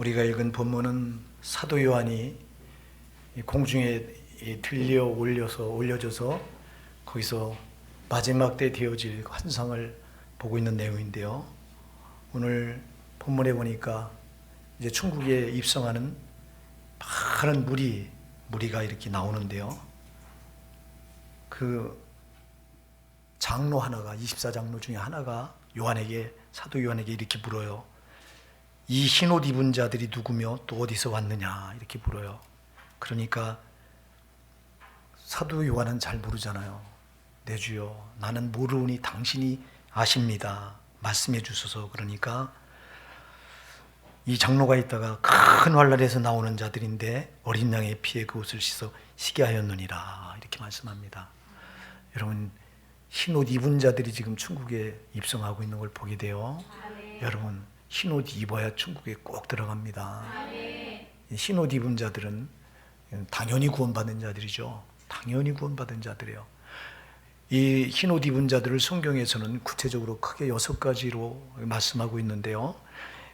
우리가 읽은 본문은 사도 요한이 공중에 올려져서 거기서 마지막 때 되어질 환상을 보고 있는 내용인데요. 오늘 본문에 보니까 이제 천국에 입성하는 많은 무리가 이렇게 나오는데요. 그 장로 하나가 24장로 중에 하나가 사도 요한에게 이렇게 물어요. 이 흰옷 입은 자들이 누구며 또 어디서 왔느냐 이렇게 물어요. 그러니까 사도 요한은 잘 모르잖아요. 내 주여, 나는 모르오니 당신이 아십니다. 말씀해 주소서. 그러니까 이 장로가 있다가 큰 환란에서 나오는 자들인데 어린 양의 피에 그 옷을 씻어 시게 하였느니라 이렇게 말씀합니다. 여러분, 흰옷 입은 자들이 지금 천국에 입성하고 있는 걸 보게 돼요. 여러분, 흰옷 입어야 천국에 꼭 들어갑니다. 흰옷 입은 자들은 당연히 구원받은 자들이죠. 당연히 구원받은 자들이에요. 이 흰옷 입은 자들을 성경에서는 구체적으로 크게 6가지로 말씀하고 있는데요.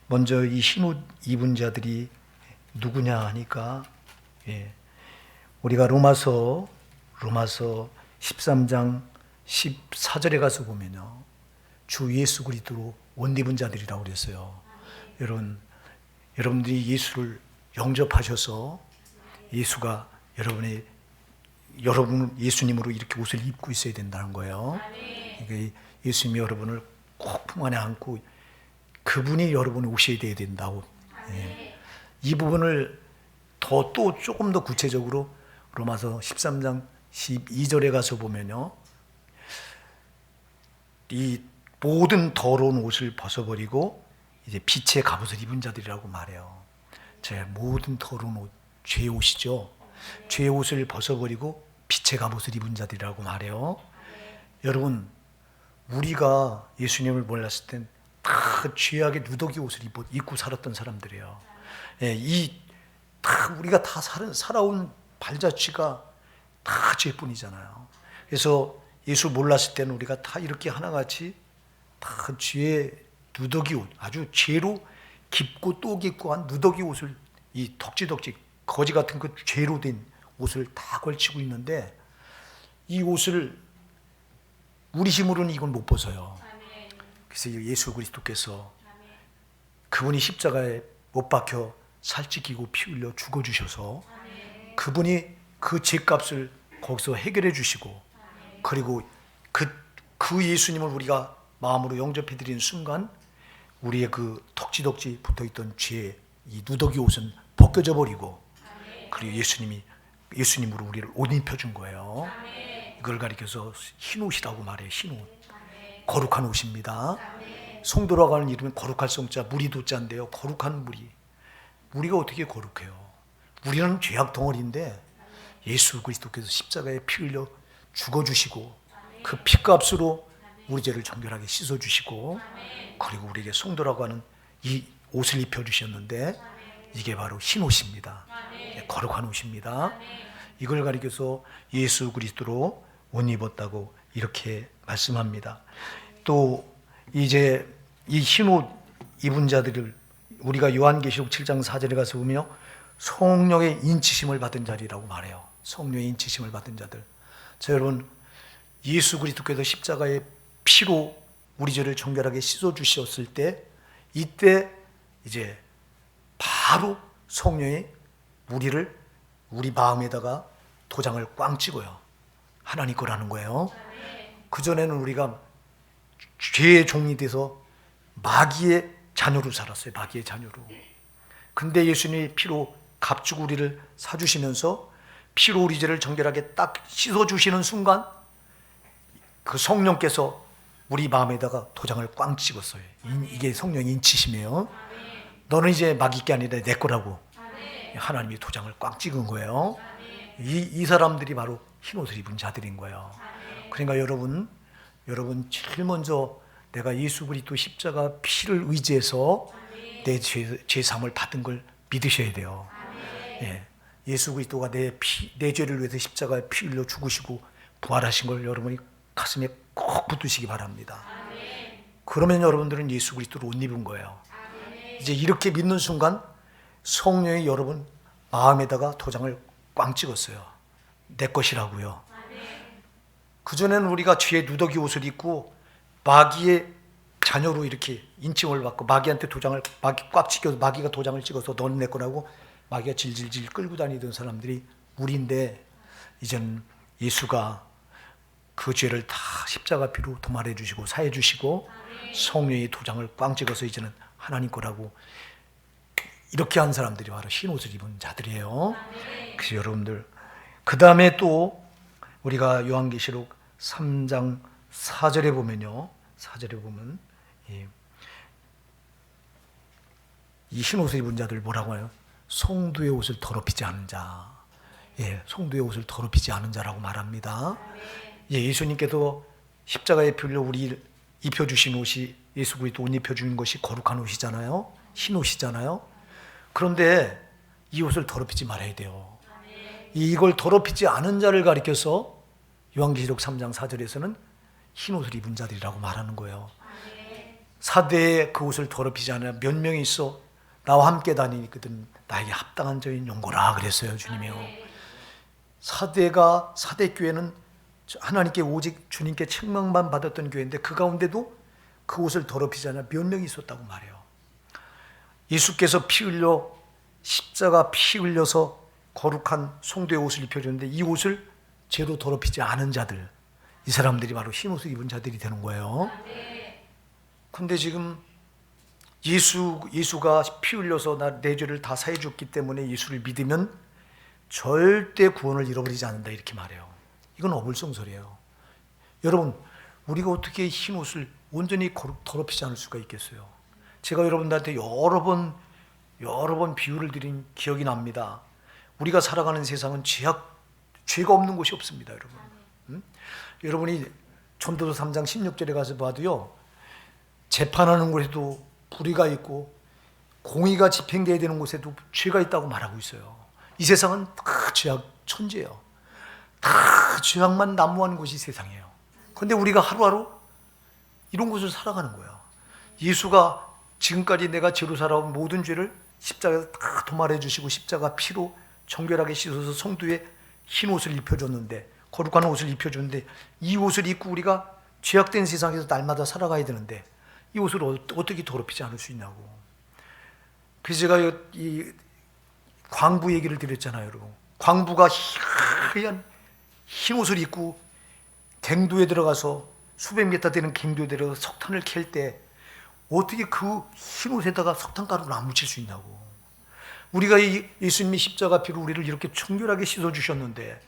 먼저 이 흰옷 입은 자들이 누구냐 하니까 우리가 로마서 13장 14절에 가서 보면요, 주 예수 그리스도로 옷 입은 자들이라고 그랬어요. 여러분들이 예수를 영접하셔서 예수가 여러분 예수님으로 이렇게 옷을 입고 있어야 된다는 거예요. 그러니까 예수님이 여러분을 꼭 품 안에 안고 그분이 여러분이 오셔야 된다고. 이 부분을 또 조금 더 구체적으로 로마서 13장 12절에 가서 보면요, 이 모든 더러운 옷을 벗어버리고 이제 빛의 갑옷을 입은 자들이라고 말해요. 제 모든 더러운 옷, 죄의 옷이죠. 죄의 옷을 벗어버리고 빛의 갑옷을 입은 자들이라고 말해요. 여러분, 우리가 예수님을 몰랐을 땐 다 죄악의 누더기 옷을 입고 살았던 사람들이에요. 우리가 다 살아온 발자취가 다 죄뿐이잖아요. 그래서 예수 몰랐을 때는 우리가 다 이렇게 하나같이 다 죄의 누더기 옷, 아주 죄로 깊고 또 깊고 한 누더기 옷을, 이 덕지덕지 거지 같은 그 죄로 된 옷을 다 걸치고 있는데, 이 옷을 우리 힘으로는 이걸 못 벗어요. 그래서 예수 그리스도께서 그분이 십자가에 못 박혀 살찌기고 피 흘려 죽어주셔서 그분이 그 죄값을 거기서 해결해 주시고, 그리고 그 예수님을 우리가 마음으로 영접해 드리는 순간 우리의 그 덕지덕지 붙어있던 죄의 이 누더기 옷은 벗겨져 버리고, 그리고 예수님으로 우리를 옷 입혀준 거예요. 이걸 가리켜서 흰 옷이라고 말해요. 흰 옷, 거룩한 옷입니다. 성도라고 하는 이름은 거룩할 성자, 무리도자인데요. 거룩한 무리가 어떻게 거룩해요? 우리는 죄악 덩어리인데 예수 그리스도께서 십자가에 피 흘려 죽어주시고 그 피값으로 우리 죄를 정결하게 씻어주시고, 그리고 우리에게 성도라고 하는 이 옷을 입혀주셨는데 이게 바로 흰 옷입니다. 거룩한 옷입니다. 이걸 가리켜서 예수 그리스도로 옷 입었다고 이렇게 말씀합니다. 또 이제 이 흰 옷 입은 자들을 우리가 요한계시록 7장 4절에 가서 보면 성령의 인치심을 받은 자리라고 말해요. 성령의 인치심을 받은 자들. 자, 여러분, 예수 그리스도께서 십자가의 피로 우리 죄를 정결하게 씻어주셨을 때, 이때 이제 바로 성령이 우리 마음에다가 도장을 꽝 찍어요. 하나님 거라는 거예요. 그전에는 우리가 죄의 종이 돼서 마귀의 자녀로 살았어요. 마귀의 자녀로. 근데 예수님이 피로 값주고 우리를 사주시면서 피로 우리 죄를 정결하게 딱 씻어주시는 순간 그 성령께서 우리 마음에다가 도장을 꽝 찍었어요. 이게 성령 인치심이에요. 너는 이제 마귀 게 아니라 내 거라고 하나님이 도장을 꽝 찍은 거예요. 이 사람들이 바로 흰 옷을 입은 자들인 거예요. 그러니까 여러분 제일 먼저 내가 예수 그리스도 십자가 피를 의지해서 내 죄사함을 받은 걸 믿으셔야 돼요. 예수 그리스도가 내 죄를 위해서 십자가에 피 흘려 죽으시고 부활하신 걸 여러분이 가슴에 꼭 붙드시기 바랍니다. 그러면 여러분들은 예수 그리스도를 옷 입은 거예요. 이제 이렇게 믿는 순간 성령이 여러분 마음에다가 도장을 꽝 찍었어요. 내 것이라고요. 그전에는 우리가 죄의 누더기 옷을 입고 마귀의 자녀로 이렇게 인칭을 받고 마귀한테 도장을 마귀 꽉 찍어서 마귀가 도장을 찍어서 너는 내 거라고 마귀가 질질질 끌고 다니던 사람들이 우리인데, 이제는 예수가 그 죄를 다 십자가 피로 도말해 주시고 사해 주시고 성령의 도장을 꽝 찍어서 이제는 하나님 거라고 이렇게 한 사람들이 바로 흰 옷을 입은 자들이에요. 그래서 여러분들, 그 다음에 또 우리가 요한계시록 3장 4절에 보면요, 4절에 보면 이 흰 옷을 입은 자들 뭐라고 해요? 송두의 옷을 더럽히지 않은 자. 송두의 옷을 더럽히지 않은 자라고 말합니다. 예수님께서 십자가에 풀려 우리 입혀주신 옷이, 예수 그리스도 옷 입혀주는 것이 거룩한 옷이잖아요. 흰 옷이잖아요. 그런데 이 옷을 더럽히지 말아야 돼요. 이걸 더럽히지 않은 자를 가리켜서 요한계시록 3장 4절에서는 흰 옷을 입은 자들이라고 말하는 거예요. 사대에 그 옷을 더럽히지 않아 몇 명이 있어 나와 함께 다니거든 나에게 합당한 자인 용고라 그랬어요, 주님이요. 사대 교회는 하나님께 오직 주님께 책망만 받았던 교회인데 그 가운데도 그 옷을 더럽히지 않아 몇 명이 있었다고 말해요. 예수께서 피 흘려 십자가 피 흘려서 거룩한 송두의 옷을 입혀줬는데 이 옷을 죄로 더럽히지 않은 자들, 이 사람들이 바로 흰 옷을 입은 자들이 되는 거예요. 근데 지금 예수가 피 흘려서 내 죄를 다 사해 줬기 때문에 예수를 믿으면 절대 구원을 잃어버리지 않는다 이렇게 말해요. 이건 어불성설이에요. 여러분, 우리가 어떻게 흰 옷을 온전히 더럽히지 않을 수가 있겠어요? 제가 여러분들한테 여러 번 비유를 드린 기억이 납니다. 우리가 살아가는 세상은 죄가 없는 곳이 없습니다, 여러분. 여러분이 전도서 3장 16절에 가서 봐도요, 재판하는 곳에도 불의가 있고 공의가 집행되어야 되는 곳에도 죄가 있다고 말하고 있어요. 이 세상은 다 죄악 천지예요. 다 죄악만 난무하는 곳이 세상이에요. 그런데 우리가 하루하루 이런 곳을 살아가는 거예요. 예수가 지금까지 내가 죄로 살아온 모든 죄를 십자가에서 다 도말해 주시고 십자가 피로 정결하게 씻어서 성도의 흰 옷을 입혀줬는데, 거룩한 옷을 입혀줬는데, 이 옷을 입고 우리가 죄악된 세상에서 날마다 살아가야 되는데 이 옷을 어떻게 더럽히지 않을 수 있냐고. 그래서 제가 이 광부 얘기를 드렸잖아요, 여러분. 광부가 하얀 흰 옷을 입고 갱도에 들어가서 수백 미터 되는 갱도에 들어가서 석탄을 캘 때 어떻게 그 흰 옷에다가 석탄가루를 안 묻힐 수 있냐고. 우리가 예수님이 십자가 피로 우리를 이렇게 청결하게 씻어주셨는데,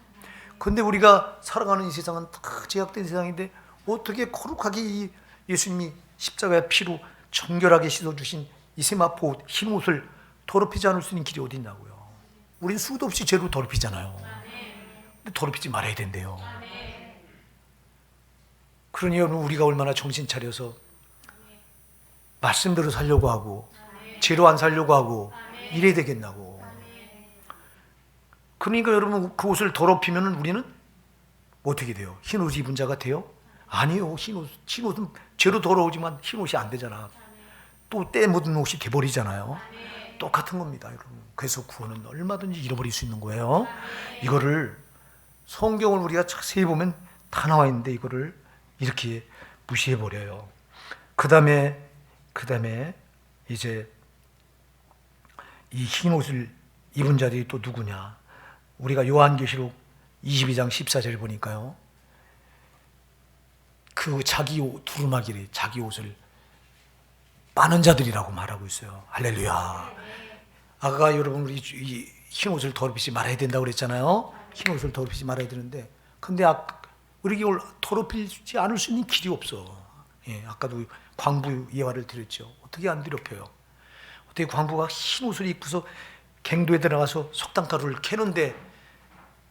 근데 우리가 살아가는 이 세상은 다 제약된 세상인데 어떻게 거룩하게 이 예수님이 십자가의 피로 청결하게 씻어주신 이 세마포 흰 옷을 더럽히지 않을 수 있는 길이 어디 있냐고요. 우리는 수도 없이 죄로 더럽히잖아요. 근데 더럽히지 말아야 된대요. 그러니 여러분, 우리가 얼마나 정신 차려서 말씀대로 살려고 하고 죄로 안 살려고 하고 이래야 되겠냐고. 그러니까 여러분, 그 옷을 더럽히면 우리는 어떻게 돼요? 흰 옷 입은 자가 돼요? 아니요. 흰 옷은 죄로 더러우지만 흰 옷이 안 되잖아. 또 때 묻은 옷이 돼버리잖아요. 똑같은 겁니다, 여러분. 그래서 구원은 얼마든지 잃어버릴 수 있는 거예요. 이거를 성경을 우리가 자세히 보면 다 나와 있는데 이거를 이렇게 무시해버려요. 그 다음에 이제 이 흰 옷을 입은 자들이 또 누구냐? 우리가 요한계시록 22장 14절을 보니까요, 그 자기 두루마기를, 자기 옷을 빠는 자들이라고 말하고 있어요. 할렐루야. 아까 여러분, 우리 이 흰 옷을 더럽히지 말아야 된다고 그랬잖아요. 흰 옷을 더럽히지 말아야 되는데, 근데 우리 이걸 더럽히지 않을 수 있는 길이 없어. 아까도 광부 예화를 드렸죠. 어떻게 안 더럽혀요? 어떻게 광부가 흰 옷을 입고서 갱도에 들어가서 석탄가루를 캐는데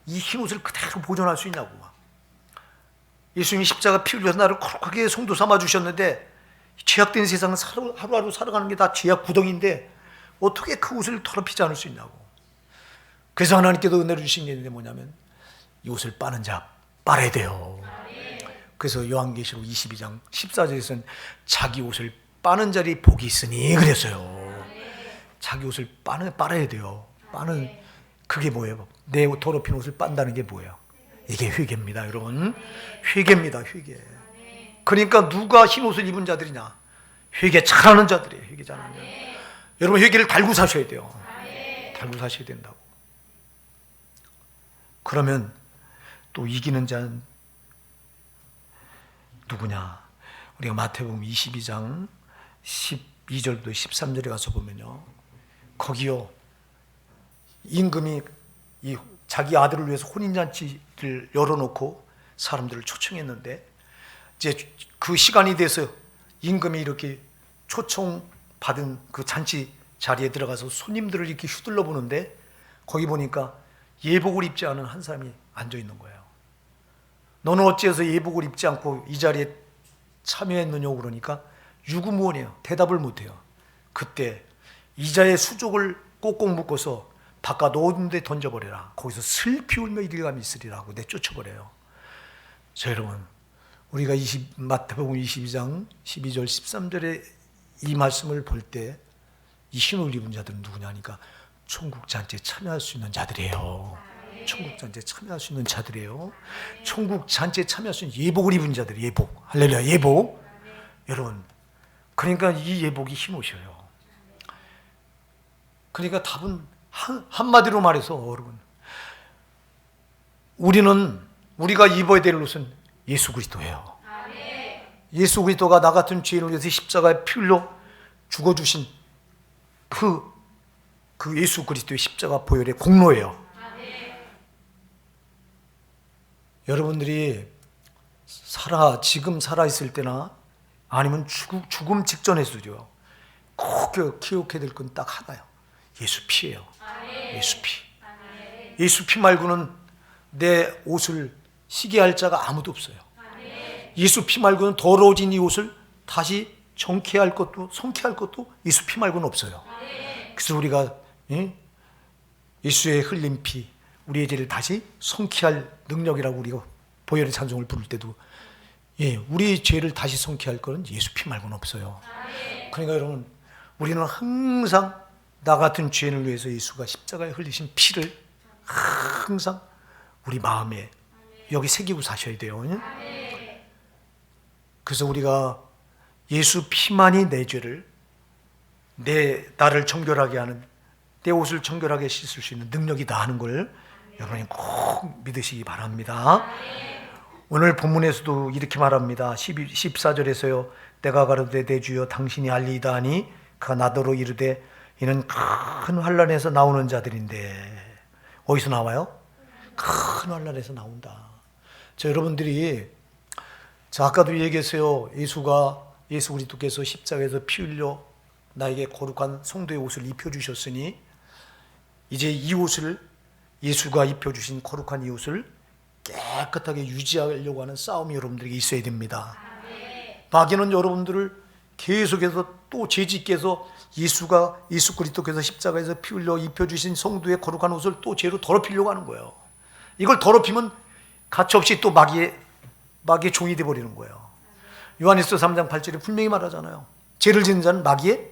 이 흰 옷을 그대로 보존할 수 있냐고. 예수님이 십자가 피 흘려서 나를 거룩하게 성도 삼아 주셨는데, 죄악된 세상은 하루하루 살아가는 게 다 죄악 구덩이인데 어떻게 그 옷을 더럽히지 않을 수 있냐고. 그래서 하나님께도 은혜를 주신 게 있는데 뭐냐면, 이 옷을 빠는 자 빨아야 돼요. 그래서 요한계시록 22장 14절에서는 자기 옷을 빠는 자리 복이 있으니 그랬어요. 자기 옷을 빨아야 돼요. 빠는 그게 뭐예요? 내 더럽힌 옷을 빤다는 게 뭐예요? 이게 회개입니다, 여러분. 회개입니다, 회개. 그러니까 누가 흰 옷을 입은 자들이냐? 회개 잘하는 자들이에요. 회개 잘하는 자. 여러분 회개를 달고 사셔야 돼요. 달고 사셔야 된다고. 그러면 또 이기는 자는 누구냐? 우리가 마태복음 22장 12절부터 13절에 가서 보면요, 거기요 임금이 이 자기 아들을 위해서 혼인잔치를 열어놓고 사람들을 초청했는데, 이제 그 시간이 돼서 임금이 이렇게 초청받은 그 잔치 자리에 들어가서 손님들을 이렇게 휘둘러 보는데, 거기 보니까 예복을 입지 않은 한 사람이 앉아 있는 거예요. 너는 어찌해서 예복을 입지 않고 이 자리에 참여했느냐고 그러니까 유구무원이에요. 대답을 못해요. 그때 이자의 수족을 꼭꼭 묶어서 바깥 어두운 데 던져버려라. 거기서 슬피 울며 이길감이 있으리라고 내쫓아버려요. 자, 여러분, 우리가 마태복음 22장 12절 13절에 이 말씀을 볼 때 이 흰옷 입은 자들은 누구냐 하니까 천국 잔치에 참여할 수 있는 자들이에요. 천국 잔치에 참여할 수 있는 자들이에요. 천국 잔치에 참여할 수 있는 예복을 입은 자들이, 예복. 할렐루야, 예복. 여러분, 그러니까 이 예복이 흰옷이에요. 그러니까 답은 한마디로 말해서, 여러분, 우리가 입어야 될 옷은 예수 그리스도예요. 예수 그리스도가 나 같은 죄인을 위해서 십자가에 피 흘려 죽어주신 그 예수 그리스도의 십자가 보혈의 공로예요. 여러분들이 지금 살아있을 때나 아니면 죽음 직전에서도요, 꼭 기억해야 될 건 딱 하나요. 예수 피예요. 예수 피. 예수 피 말고는 내 옷을 시게 할 자가 아무도 없어요. 예수 피 말고는 더러워진 이 옷을 다시 정케할 것도 성케할 것도 예수 피 말고는 없어요. 그래서 우리가 예수의 흘린 피, 우리의 죄를 다시 성케할 능력이라고 우리가 보혈의 찬송을 부를 때도, 우리의 죄를 다시 성케할 것은 예수 피 말고는 없어요. 그러니까 여러분, 우리는 항상 나 같은 죄인을 위해서 예수가 십자가에 흘리신 피를 항상 우리 마음에 여기 새기고 사셔야 돼요. 그래서 우리가 예수 피만이 내 죄를, 나를 정결하게 하는, 내 옷을 정결하게 씻을 수 있는 능력이다 하는 걸 여러분이 꼭 믿으시기 바랍니다. 오늘 본문에서도 이렇게 말합니다. 14절에서요. 내가 가로되 내 주여 당신이 알리이다 하니 그가 나더러 이르되 이는 큰 환난에서 나오는 자들인데. 어디서 나와요? 큰 환난에서 나온다. 자, 여러분들이, 아까도 얘기했어요. 예수 그리스도께서 십자가에서 피 흘려 나에게 거룩한 성도의 옷을 입혀주셨으니 이제 이 옷을, 예수가 입혀주신 거룩한 이 옷을 깨끗하게 유지하려고 하는 싸움이 여러분들에게 있어야 됩니다. 마귀는 여러분들을 계속해서 또 죄짓게해서 예수 그리스도께서 십자가에서 피 흘려 입혀주신 성도의 거룩한 옷을 또 죄로 더럽히려고 하는 거예요. 이걸 더럽히면 가차없이 또 마귀의 종이 되어버리는 거예요. 요한일서 3장 8절에 분명히 말하잖아요. 죄를 짓는 자는 마귀에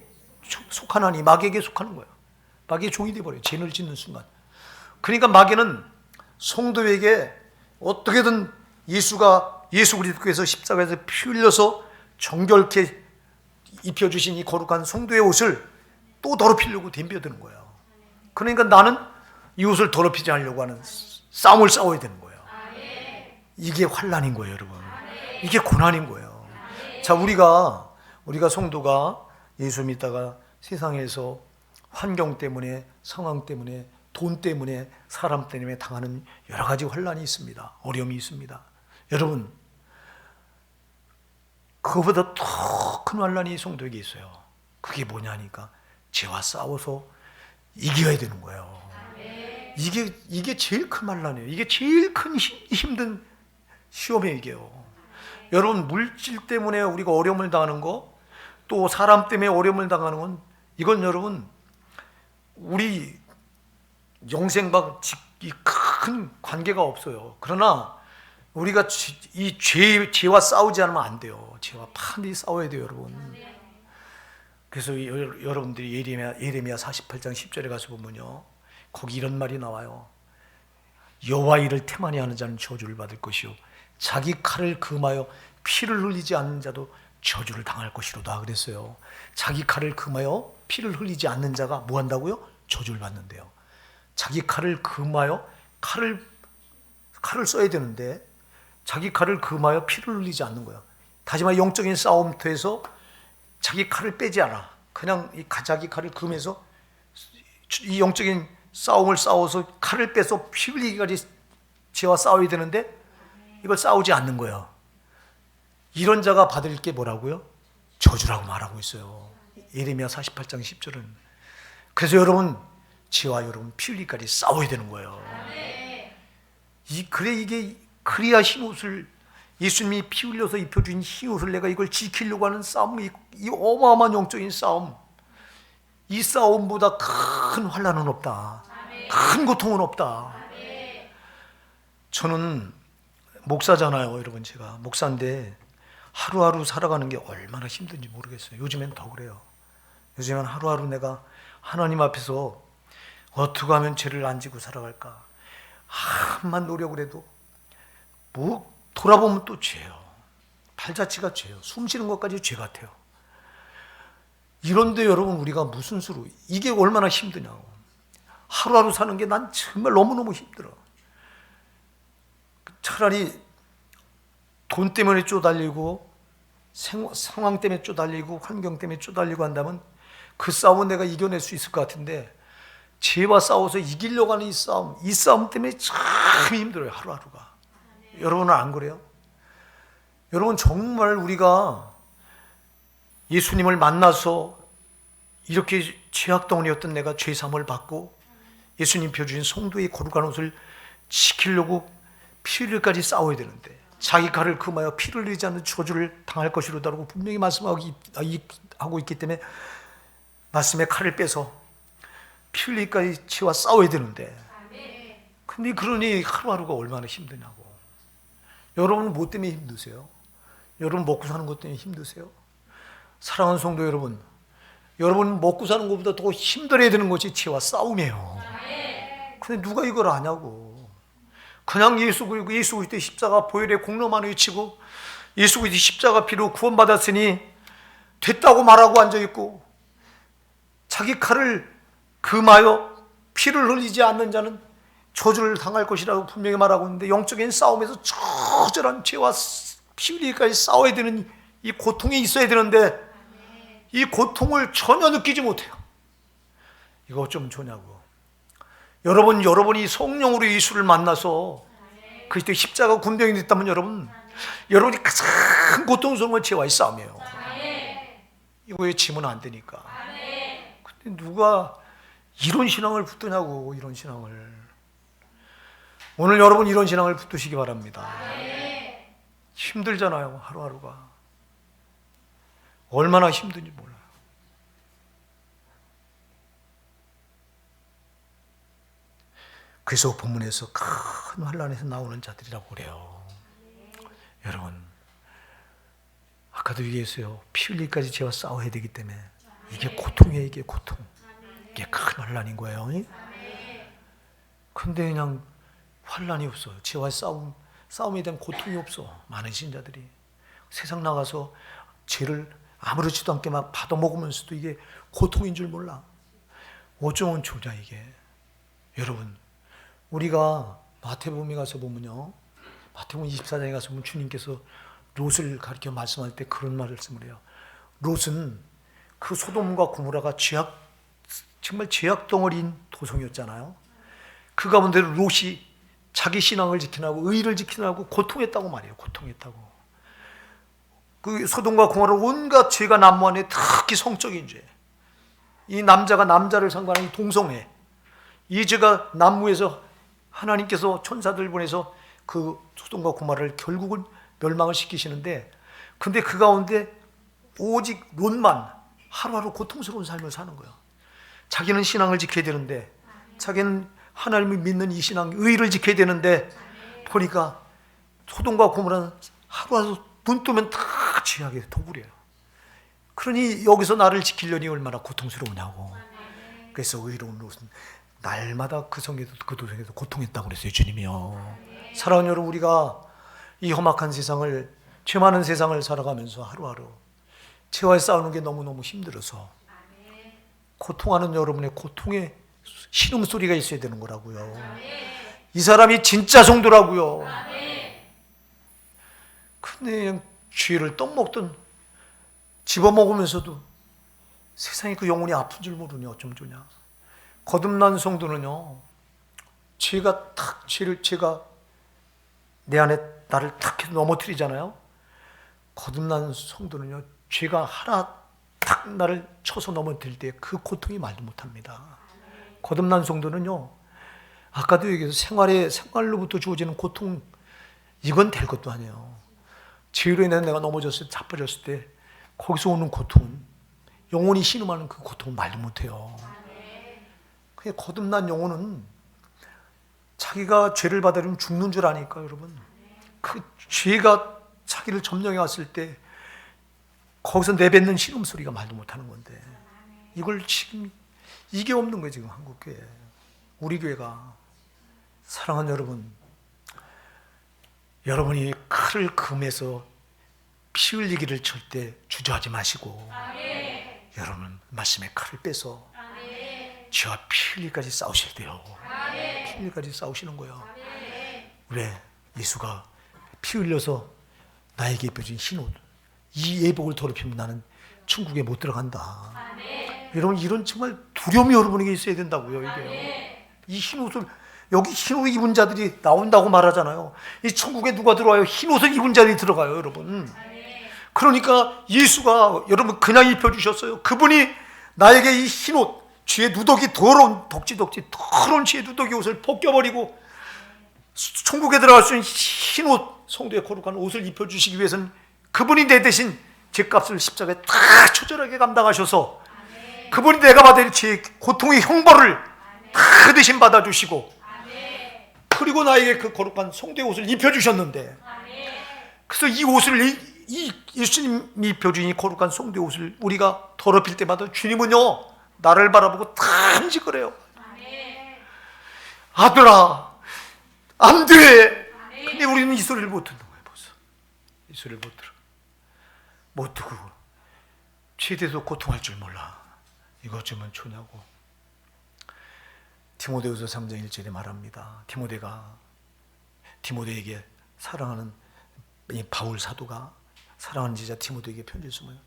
속하나니, 마귀에게 속하는 거예요. 마귀의 종이 되어버려요. 죄를 짓는 순간. 그러니까 마귀는 성도에게 어떻게든 예수 그리스도께서 십자가에서 피 흘려서 정결케 입혀주신 이 거룩한 성도의 옷을 또 더럽히려고 덤벼드는 거예요. 그러니까 나는 이 옷을 더럽히지 않으려고 하는 싸움을 싸워야 되는 거예요. 이게 환난인 거예요, 여러분. 이게 고난인 거예요. 자, 우리가 성도가 예수 믿다가 세상에서 환경 때문에, 상황 때문에, 돈 때문에, 사람 때문에 당하는 여러 가지 환난이 있습니다. 어려움이 있습니다. 여러분, 그거보다 더 큰 환난이 성도에게 있어요. 그게 뭐냐니까 죄와 싸워서 이겨야 되는 거예요. 이게 제일 큰 환난이에요. 이게 제일 큰 힘든 시험이에요, 이게요. 여러분, 물질 때문에 우리가 어려움을 당하는 거, 또 사람 때문에 어려움을 당하는 건, 이건 여러분 우리 영생과 큰 관계가 없어요. 그러나 우리가 이 죄와 싸우지 않으면 안 돼요. 죄와 반드시 싸워야 돼요, 여러분. 그래서 여러분들이 예레미야 48장 10절에 가서 보면요, 거기 이런 말이 나와요. 여호와 일을 태만히 하는 자는 저주를 받을 것이요 자기 칼을 금하여 피를 흘리지 않는 자도 저주를 당할 것이로다 그랬어요. 자기 칼을 금하여 피를 흘리지 않는 자가 뭐 한다고요? 저주를 받는데요. 자기 칼을 금하여 칼을 써야 되는데 자기 칼을 금하여 피를 흘리지 않는 거야. 다시 말해 영적인 싸움터에서 자기 칼을 빼지 않아. 그냥 자기 칼을 금해서 이 영적인 싸움을 싸워서 칼을 빼서 피 흘리기까지 죄와 싸워야 되는데 이걸 싸우지 않는 거예요. 이런 자가 받을 게 뭐라고요? 저주라고 말하고 있어요. 예레미야 48장 10절은. 그래서 여러분 죄와 여러분 피 흘리기까지 싸워야 되는 거예요. 그래야 흰옷을 예수님이 피 흘려서 입혀준 흰옷을 내가 이걸 지키려고 하는 싸움이 이 어마어마한 영적인 싸움, 이 싸움보다 큰 환난은 없다. 큰 고통은 없다. 저는 목사잖아요. 여러분 제가 목사인데 하루하루 살아가는 게 얼마나 힘든지 모르겠어요. 요즘엔 더 그래요. 요즘엔 하루하루 내가 하나님 앞에서 어떻게 하면 죄를 안 지고 살아갈까 한만 노력을 해도 뭐 돌아보면 또 죄요. 발자취가 죄요. 숨 쉬는 것까지 죄 같아요. 이런데 여러분 우리가 무슨 수로 이게 얼마나 힘드냐고. 하루하루 사는 게 난 정말 너무너무 힘들어. 차라리 돈 때문에 쪼달리고 상황 때문에 쪼달리고 환경 때문에 쪼달리고 한다면 그 싸움은 내가 이겨낼 수 있을 것 같은데 죄와 싸워서 이기려고 하는 이 싸움 때문에 참 힘들어요. 하루하루가. 여러분은 안 그래요? 여러분 정말 우리가 예수님을 만나서 이렇게 죄악덩어리였던 내가 죄사함을 받고 예수님 펴주신 성도의 거룩한 옷을 지키려고 피 흘릴까지 싸워야 되는데 자기 칼을 금하여 피를 흘리지 않는 저주를 당할 것이로다라고 분명히 말씀하고 있기 때문에 말씀의 칼을 빼서 피 흘리기까지 죄와 싸워야 되는데 근데 그러니 하루하루가 얼마나 힘드냐고. 여러분은 뭐 때문에 힘드세요? 여러분 먹고 사는 것 때문에 힘드세요? 사랑하는 성도 여러분, 여러분 먹고 사는 것보다 더 힘들어야 되는 것이 죄와 싸움이에요. 근데 누가 이걸 아냐고. 그냥 예수 그리스도의 십자가 보혈의 공로만 외치고 예수 그리스도의 십자가 피로 구원받았으니 됐다고 말하고 앉아있고 자기 칼을 금하여 피를 흘리지 않는 자는 저주를 당할 것이라고 분명히 말하고 있는데 영적인 싸움에서 처절한 죄와 피 흘리기까지 싸워야 되는 이 고통이 있어야 되는데 이 고통을 전혀 느끼지 못해요. 이거 어쩌면 좋냐고. 여러분이 성령으로 예수를 만나서 그리스도 십자가 군병이 됐다면 여러분이 가장 고통스러운 건 죄와의 싸움이에요. 이거에 지면 안 되니까. 근데 누가 이런 신앙을 붙드냐고. 이런 신앙을. 오늘 여러분 이런 신앙을 붙드시기 바랍니다. 힘들잖아요. 하루하루가 얼마나 힘든지 몰라요. 그래서 본문에서 큰 환난에서 나오는 자들이라고 그래요. 여러분 아까도 얘기했어요. 피 흘리기까지 죄와 싸워야 되기 때문에 이게 고통이에요. 이게 고통. 이게 큰 환난인 거예요. 근데 그냥 환난이 없어요. 죄와 싸움에 대한 고통이 없어. 많은 신자들이 세상 나가서 죄를 아무렇지도 않게 막 받아먹으면서도 이게 고통인 줄 몰라. 어쩌면 좋냐 이게. 여러분 우리가 마태복음에 가서 보면요, 마태복음 24장에 가서 보면 주님께서 롯을 가리켜 말씀할 때 그런 말씀을 해요. 롯은 그 소돔과 고모라가 정말 죄악 덩어리인 도성이었잖아요. 그 가운데 롯이 자기 신앙을 지키라고 의를 지키라고 고통했다고 말해요. 고통했다고. 그 소돔과 고모라 온갖 죄가 난무하네. 특히 성적인 죄. 이 남자가 남자를 상관하는 동성애. 이 죄가 난무해서 하나님께서 천사들 보내서 그 소돔과 고모라를 결국은 멸망을 시키시는데, 근데 그 가운데 오직 롯만 하루하루 고통스러운 삶을 사는 거예요. 자기는 신앙을 지켜야 되는데, 자기는 하나님을 믿는 이 신앙, 의를 지켜야 되는데, 보니까 소돔과 고모라는 하루하루 눈 뜨면 다 죄악의 도굴이에요. 그러니 여기서 나를 지키려니 얼마나 고통스러우냐고. 그래서 의로운 롯은 날마다 그 성에도 그 도성에도 고통했다고 그랬어요, 주님이요. 사랑하는 여러분, 우리가 이 험악한 세상을, 죄 많은 세상을 살아가면서 하루하루 죄와 싸우는 게 너무너무 힘들어서 고통하는 여러분의 고통에 신음소리가 있어야 되는 거라고요. 이 사람이 진짜 성도라고요. 근데 그냥 죄를 떡 먹든 집어먹으면서도 세상에 그 영혼이 아픈 줄 모르니 어쩜 좋냐. 거듭난 성도는요, 죄가 내 안에 나를 탁 해서 넘어뜨리잖아요. 거듭난 성도는요, 죄가 하나 탁 나를 쳐서 넘어뜨릴 때 그 고통이 말도 못합니다. 거듭난 성도는요, 아까도 얘기해서 생활로부터 주어지는 고통, 이건 될 것도 아니에요. 죄로 인해 내가 넘어졌을 때, 자빠졌을 때 거기서 오는 고통은, 영혼이 신음하는 그 고통은 말도 못해요. 그냥 거듭난 영혼은 자기가 죄를 받으려면 죽는 줄 아니까, 여러분. 그 죄가 자기를 점령해 왔을 때 거기서 내뱉는 신음소리가 말도 못하는 건데, 이걸 지금 이게 없는 거예요, 지금 한국교회. 우리 교회가. 사랑하는 여러분, 여러분이 칼을 금해서 피 흘리기를 절대 주저하지 마시고, 여러분 말씀에 칼을 빼서 죄와 피 흘리기까지 싸우셔야 돼요. 피 흘리기까지 싸우시는 거예요. 왜? 예수가 피 흘려서 나에게 입혀진 흰옷, 이 예복을 더럽히면 나는 천국에 못 들어간다. 여러분, 이런 정말 두려움이 여러분에게 있어야 된다고요. 이게요. 이 흰옷을, 여기 흰옷 입은 자들이 나온다고 말하잖아요. 이 천국에 누가 들어와요? 흰옷을 입은 자들이 들어가요, 여러분. 그러니까 예수가 여러분 그냥 입혀주셨어요. 그분이 나에게 이 흰옷, 죄의 누더기, 더러운 덕지덕지 더러운 죄의 누더기 옷을 벗겨버리고 천국에 들어갈 수 있는 흰옷, 성도의 거룩한 옷을 입혀주시기 위해서는 그분이 내 대신 죄값을 십자가에 다 초절하게 감당하셔서 그분이 내가 받을 죄의 고통의 형벌을 다 대신 받아주시고, 그리고 나에게 그 거룩한 성도의 옷을 입혀주셨는데, 그래서 이 옷을, 이 예수님이 입혀주신 이 거룩한 성도의 옷을 우리가 더럽힐 때마다 주님은요, 나를 바라보고 탐지거려요. 아들아, 안 돼. 근데 우리는 이 소리를 못 듣는 거예요. 벌써 이 소리를 못 들어. 못 듣고 최대도 고통할 줄 몰라. 이것 좀 좋냐고. 디모데후서 3장 1절에 말합니다. 디모데에게 사랑하는 이 바울 사도가 사랑하는 제자 디모데에게 편지를 쓰면,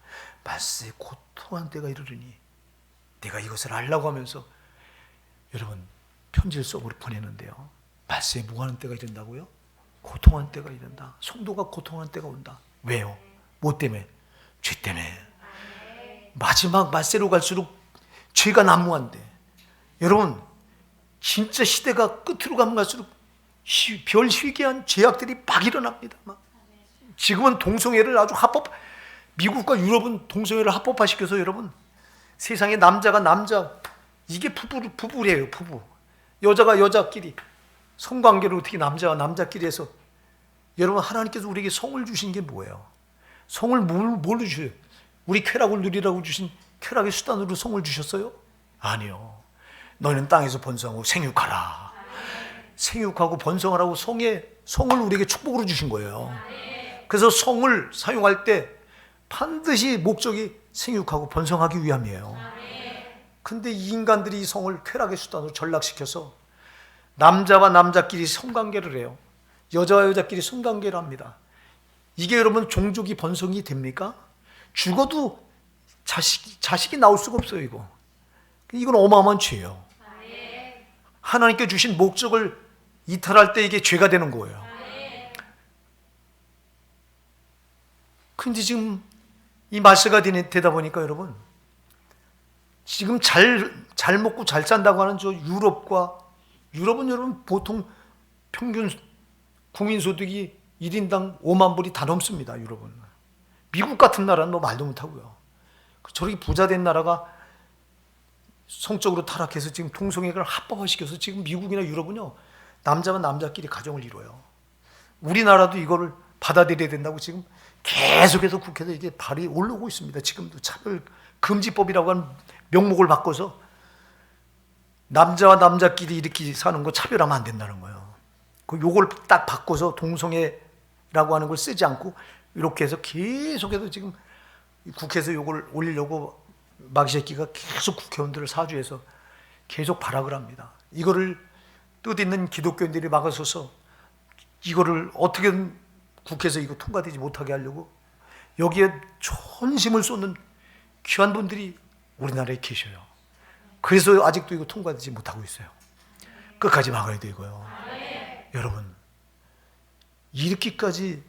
말세에 고통한 때가 이르르니 내가 이것을 알라고 하면서 여러분 편지를 보내는데요. 말세에 무하는 때가 이른다고요? 고통한 때가 이른다. 성도가 고통한 때가 온다. 왜요? 뭐 때문에? 죄 때문에. 마지막 말세로 갈수록 죄가 난무한데, 여러분 진짜 시대가 끝으로 가면 갈수록 별 희귀한 죄악들이 막 일어납니다. 막. 지금은 동성애를 아주 미국과 유럽은 동성애를 합법화시켜서 여러분 세상에 남자가 이게 부부래요. 부부. 여자가 여자끼리 성관계를 어떻게 남자와 남자끼리 해서, 여러분 하나님께서 우리에게 성을 주신 게 뭐예요? 성을 뭘로 주셔요? 우리 쾌락을 누리라고 주신 쾌락의 수단으로 성을 주셨어요? 아니요. 너희는 땅에서 번성하고 생육하라. 생육하고 번성하라고 성을 우리에게 축복으로 주신 거예요. 그래서 성을 사용할 때 반드시 목적이 생육하고 번성하기 위함이에요. 근데 이 인간들이 이 성을 쾌락의 수단으로 전락시켜서 남자와 남자끼리 성관계를 해요. 여자와 여자끼리 성관계를 합니다. 이게 여러분 종족이 번성이 됩니까? 죽어도 자식이 나올 수가 없어요. 이건 어마어마한 죄예요. 하나님께 주신 목적을 이탈할 때 이게 죄가 되는 거예요. 근데 지금 이 말세가 되다 보니까 여러분, 지금 잘 먹고 잘 산다고 하는 저 유럽은 여러분 보통 평균 국민소득이 1인당 5만 불이 다 넘습니다. 유럽은. 미국 같은 나라는 뭐 말도 못하고요. 저렇게 부자된 나라가 성적으로 타락해서 지금 동성애를 합법화시켜서 지금 미국이나 유럽은요, 남자가 남자끼리 가정을 이뤄요. 우리나라도 이거를 받아들여야 된다고 지금 계속해서 국회에서 이게 발이 올라오고 있습니다. 지금도 차별 금지법이라고 하는 명목을 바꿔서 남자와 남자끼리 이렇게 사는 거 차별하면 안 된다는 거예요. 그 요걸 딱 바꿔서 동성애라고 하는 걸 쓰지 않고 이렇게 해서 계속해서 지금 국회에서 요걸 올리려고 마귀새끼가 계속 국회의원들을 사주해서 계속 발악을 합니다. 이거를 뜻있는 기독교인들이 막아서서 이거를 어떻게든 국회에서 이거 통과되지 못하게 하려고 여기에 전심을 쏟는 귀한 분들이 우리나라에 계셔요. 그래서 아직도 이거 통과되지 못하고 있어요. 끝까지 막아야 되고요. 여러분, 이렇게까지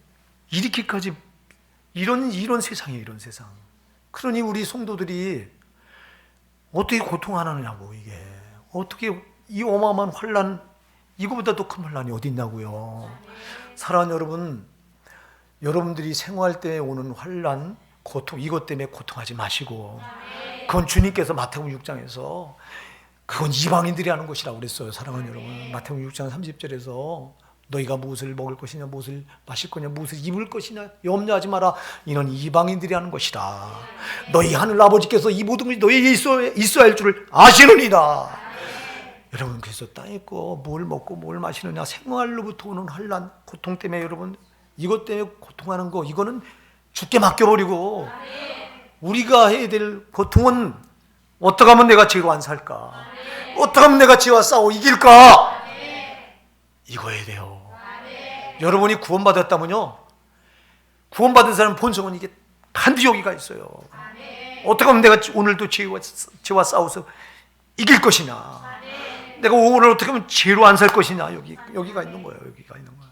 이런 세상이에요. 이런 세상. 그러니 우리 성도들이 어떻게 고통하느냐고. 이게 어떻게 이 어마어마한 환난, 이거보다 더 큰 환난이 어디 있냐고요. 사랑하는 여러분, 여러분들이 생활 때 오는 환난, 고통, 이것 때문에 고통하지 마시고, 그건 주님께서 마태복음 6장에서 그건 이방인들이 하는 것이라고 그랬어요. 사랑하는 여러분, 마태복음 6장 30절에서 너희가 무엇을 먹을 것이냐, 무엇을 마실 거냐, 무엇을 입을 것이냐 염려하지 마라. 이는 이방인들이 하는 것이다. 너희 하늘 아버지께서 이 모든 것이 너희에게 있어야 할 줄을 아시느니라. 여러분, 그래서 땅에 있고 뭘 먹고 뭘 마시느냐, 생활로부터 오는 환난, 고통 때문에 여러분 이것 때문에 고통하는 거, 이거는 주께 맡겨버리고 우리가 해야 될 고통은 어떻게 하면 내가 죄로 안 살까, 어떻게 하면 내가 죄와 싸워 이길까, 이거 해야 돼요. 여러분이 구원받았다면요, 구원받은 사람 본성은 이게 반드시 여기가 있어요. 어떻게 하면 내가 오늘도 죄와 싸워서 이길 것이냐, 내가 오늘 어떻게 하면 죄로 안 살 것이냐, 여기가 있는 거예요. 여기가 있는 거예요.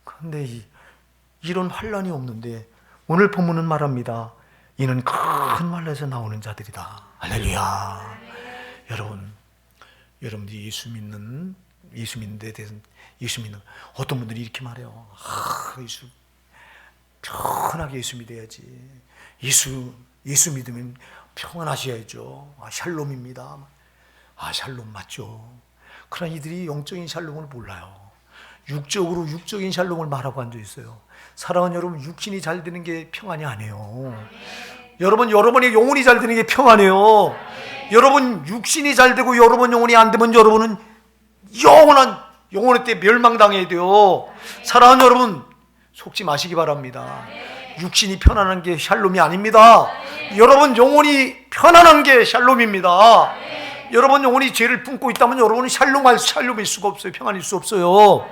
그런데 이런 환란이 없는데 오늘 본문은 말합니다. 이는 큰 환란에서 나오는 자들이다. 할렐루야. 여러분들이 예수 믿는 데 대해서, 예수 믿는, 어떤 분들이 이렇게 말해요. 예수 편하게 예수 믿어야지. 예수 믿으면 평안하셔야죠. 샬롬입니다. 샬롬 맞죠. 그러나 이들이 영적인 샬롬을 몰라요. 육적인 샬롬을 말하고 앉아 있어요. 사랑하는 여러분, 육신이 잘 되는 게 평안이 아니에요. 여러분의 영혼이 잘 되는 게 평안이에요. 여러분 육신이 잘 되고 여러분 영혼이 안 되면 여러분은 영원의 때 멸망당해야 돼요. 사랑하는 여러분, 속지 마시기 바랍니다. 육신이 편안한 게 샬롬이 아닙니다. 여러분 영혼이 편안한 게 샬롬입니다. 여러분 영혼이 죄를 품고 있다면 여러분은 샬롬일 수가 없어요. 평안일 수 없어요.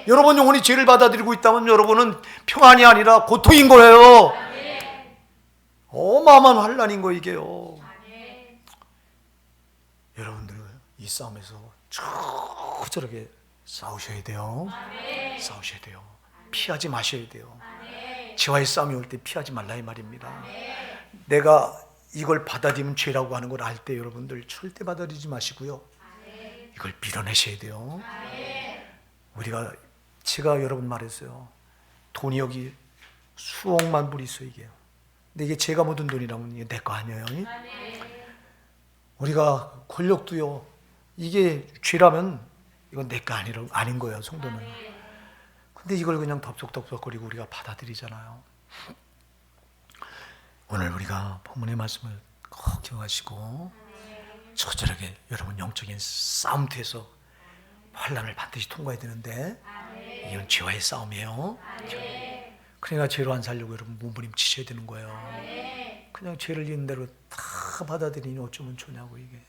여러분 영혼이 죄를 받아들이고 있다면 여러분은 평안이 아니라 고통인 거예요. 어마어마한 환난인 거 이게요. 여러분들 이 싸움에서 저렇게 싸우셔야 돼요. 싸우셔야 돼요. 피하지 마셔야 돼요. 죄와의 싸움이 올 때 피하지 말라 이 말입니다. 내가 이걸 받아들이면 죄라고 하는 걸 알 때 여러분들 절대 받아들이지 마시고요. 이걸 밀어내셔야 돼요. 제가 여러분 말했어요. 돈이 여기 수억만 불이 있어요. 이게. 근데 이게 제가 모든 돈이라면 이게 내 거 아니에요. 우리가 권력도요, 이게 죄라면 이건 내 거 아닌 거예요. 성도는. 근데 이걸 그냥 덥석덥석거리고 우리가 받아들이잖아요. 오늘 우리가 본문의 말씀을 꼭 기억하시고 처절하게 여러분 영적인 싸움터에서 환난을 반드시 통과해야 되는데 이건 죄와의 싸움이에요. 그러니까 죄로 안 살려고 여러분 몸부림치셔야 되는 거예요. 그냥 죄를 있는 대로 다 받아들이니 어쩌면 좋냐고 이게.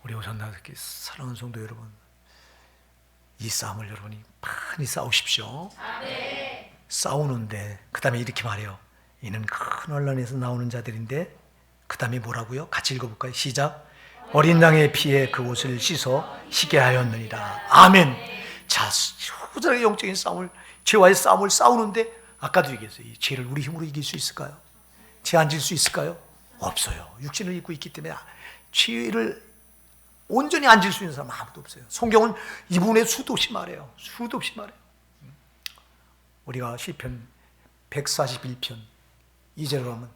우리 오산나듣기 사랑하는 성도 여러분, 이 싸움을 여러분이 많이 싸우십시오. 싸우는데 그 다음에 이렇게 말해요. 이는 큰 환난에서 나오는 자들인데 그 다음에 뭐라고요? 같이 읽어볼까요? 시작. 어린 양의 피에 그 옷을 씻어 희게 하였느니라. 아멘. 자, 소절하게 영적인 싸움을, 죄와의 싸움을 싸우는데 아까도 얘기했어요. 이 죄를 우리 힘으로 이길 수 있을까요? 죄 안 질 수 있을까요? 없어요. 육신을 입고 있기 때문에 죄를 온전히 안 질 수 있는 사람 아무도 없어요. 성경은 이 부분에 수도 없이 말해요. 수도 없이 말해요. 우리가 시편 141편 2절을 하면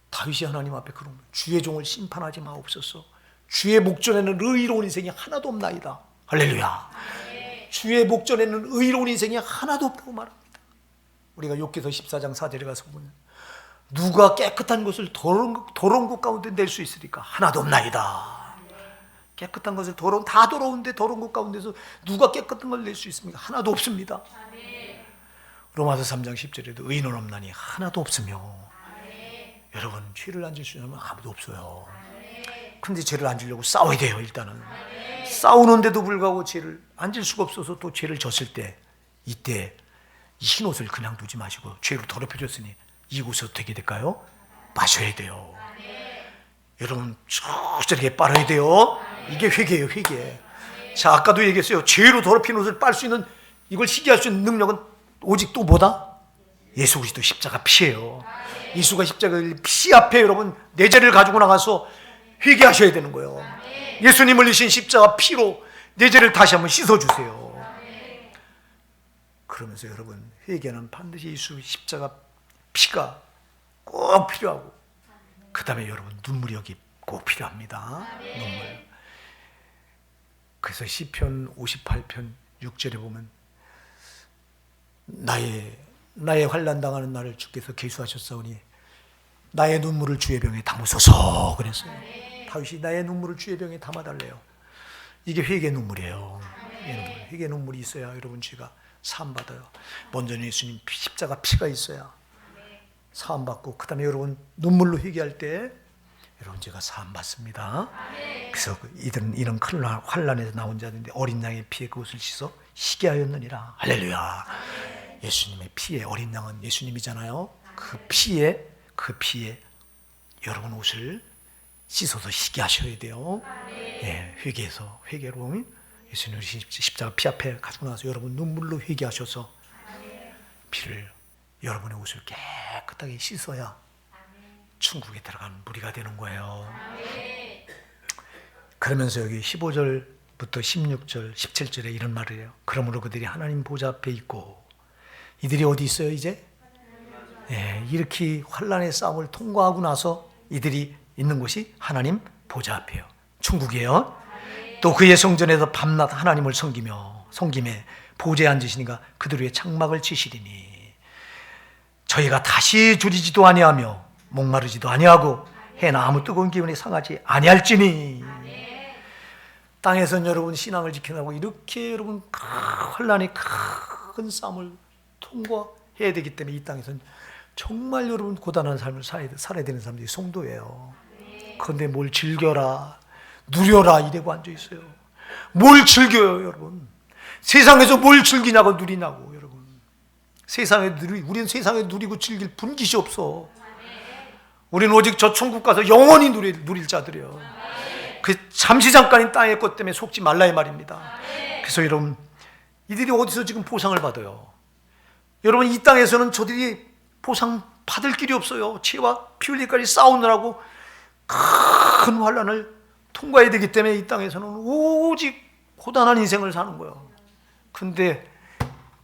다윗이 하나님 앞에 그런 거예요. 주의 종을 심판하지 마옵소서. 주의 목전에는 의로운 인생이 하나도 없나이다. 할렐루야. 주의 목전에는 의로운 인생이 하나도 없다고 말합니다. 우리가 욥기서 14장 4절에 가서 보면 누가 깨끗한 것을 더러운 것 가운데 낼 수 있으리까? 하나도 없나이다. 깨끗한 것을 다 더러운데 더러운 것 가운데서 누가 깨끗한 걸 낼 수 있습니까? 하나도 없습니다. 로마서 3장 10절에도 의인은 없나니 하나도 없으며. 여러분, 죄를 안 질 수 있는 사람은 아무도 없어요. 근데 죄를 안 지려고 싸워야 돼요. 일단은 싸우는데도 불구하고 죄를 안 질 수가 없어서 또 죄를 졌을 때, 이때 이 흰옷을 그냥 두지 마시고 죄로 더럽혀졌으니 이 옷을 어떻게 될까요? 마셔야 돼요. 여러분, 저렇게 빨아야 돼요. 이게 회개예요. 회개. 자, 아까도 얘기했어요. 죄로 더럽힌 옷을 빨 수 있는, 이걸 희귀할 수 있는 능력은 오직 또 뭐다? 예수 그리스도 십자가 피예요. 예수가 십자가 피 앞에 여러분 내 죄를 가지고 나가서 회개하셔야 되는 거예요. 예수님을 흘리신 십자가 피로 내 죄를 다시 한번 씻어주세요. 그러면서 여러분, 회개는 반드시 예수 십자가 피가 꼭 필요하고, 그 다음에 여러분 눈물이 여기 꼭 필요합니다. 눈물. 그래서 시편 58편 6절에 보면 나의 환난 당하는 날을 주께서 계수하셨사오니 나의 눈물을 주의 병에 담으소서 그랬어요. 다윗이 나의 눈물을 주의 병에 담아달래요. 이게 회개 눈물이에요. 회개 눈물이 있어야 여러분 죄가 사함받아요. 먼저는 예수님 십자가 피가 있어야 사함받고, 그 다음에 여러분 눈물로 회개할 때 여러분 제가 사함받습니다. 그래서 이들은 이런 큰 환난에서 나온 자들인데 어린 양의 피에 그것을 씻어 희게 하였느니라. 할렐루야. 예수님의 피에, 어린 양은 예수님이잖아요. 그 피에 여러분 옷을 씻어서 희게 하셔야 돼요. 예, 회개로 예수님 십자가 피 앞에 가지고 나서 여러분 눈물로 회개하셔서 피를, 여러분의 옷을 깨끗하게 씻어야 천국에 들어가는 무리가 되는 거예요. 그러면서 여기 15절부터 16절, 17절에 이런 말을 해요. 그러므로 그들이 하나님 보좌 앞에 있고, 이들이 어디 있어요 이제? 예, 이렇게 환난의 싸움을 통과하고 나서 이들이 있는 곳이 하나님 보좌 앞이에요. 천국이에요. 또 그의 성전에서 밤낮 하나님을 섬김에 보좌에 앉으시니까 그들 위에 장막을 치시리니 저희가 다시 줄이지도 아니하며 목마르지도 아니하고 해나 아무 뜨거운 기운이 상하지 아니할지니. 땅에서는 여러분 신앙을 지켜나고 이렇게 여러분 환난의 큰 싸움을 통과해야 되기 때문에 이 땅에서는 정말 여러분 고단한 삶을 살아야 되는 사람들이 성도예요. 그런데 뭘 즐겨라, 누려라 이러고 앉아 있어요. 뭘 즐겨요 여러분? 세상에서 뭘 즐기냐고 누리냐고 여러분. 우리는 세상에 누리고 즐길 분깃이 없어. 우리는 오직 저 천국 가서 영원히 누릴 자들이에요. 그 잠시 잠깐인 땅의 것 때문에 속지 말라 이 말입니다. 그래서 여러분, 이들이 어디서 지금 보상을 받아요? 여러분, 이 땅에서는 저들이 보상 받을 길이 없어요. 치와 피 흘리기까지 싸우느라고 큰 환난을 통과해야 되기 때문에 이 땅에서는 오직 고단한 인생을 사는 거예요. 근데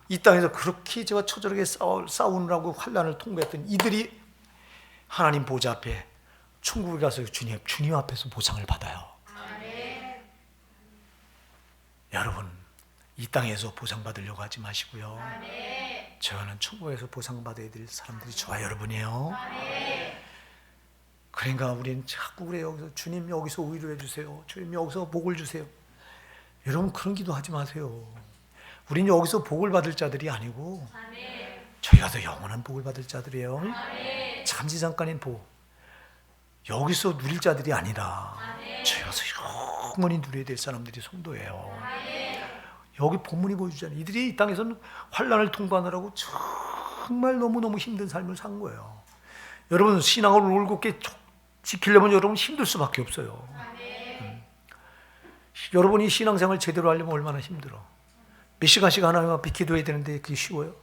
이 땅에서 그렇게 제가 처절하게 싸우느라고 환난을 통과했던 이들이 하나님 보좌 앞에 천국에 가서 주님 앞에서 보상을 받아요. 여러분, 이 땅에서 보상받으려고 하지 마시고요. 저는 천국에서 보상받아야 될 사람들이 저와 여러분이에요. 그러니까 우리는 자꾸 그래요. 주님 여기서 위로해 주세요. 주님 여기서 복을 주세요. 여러분, 그런 기도 하지 마세요. 우리는 여기서 복을 받을 자들이 아니고 저희 가서 영원한 복을 받을 자들이에요. 잠시 잠깐인 복, 여기서 누릴 자들이 아니라 저희 가서 영원히 누려야 될 사람들이 성도예요. 여기 본문이 보여주잖아요. 이들이 이 땅에서는 환난을 통과하느라고 정말 너무너무 힘든 삶을 산 거예요. 여러분, 신앙을 올곧게 지키려면 여러분 힘들 수밖에 없어요. 여러분이 신앙생활 제대로 하려면 얼마나 힘들어. 몇 시간씩 하나님 앞에 기도해야 되는데 그게 쉬워요?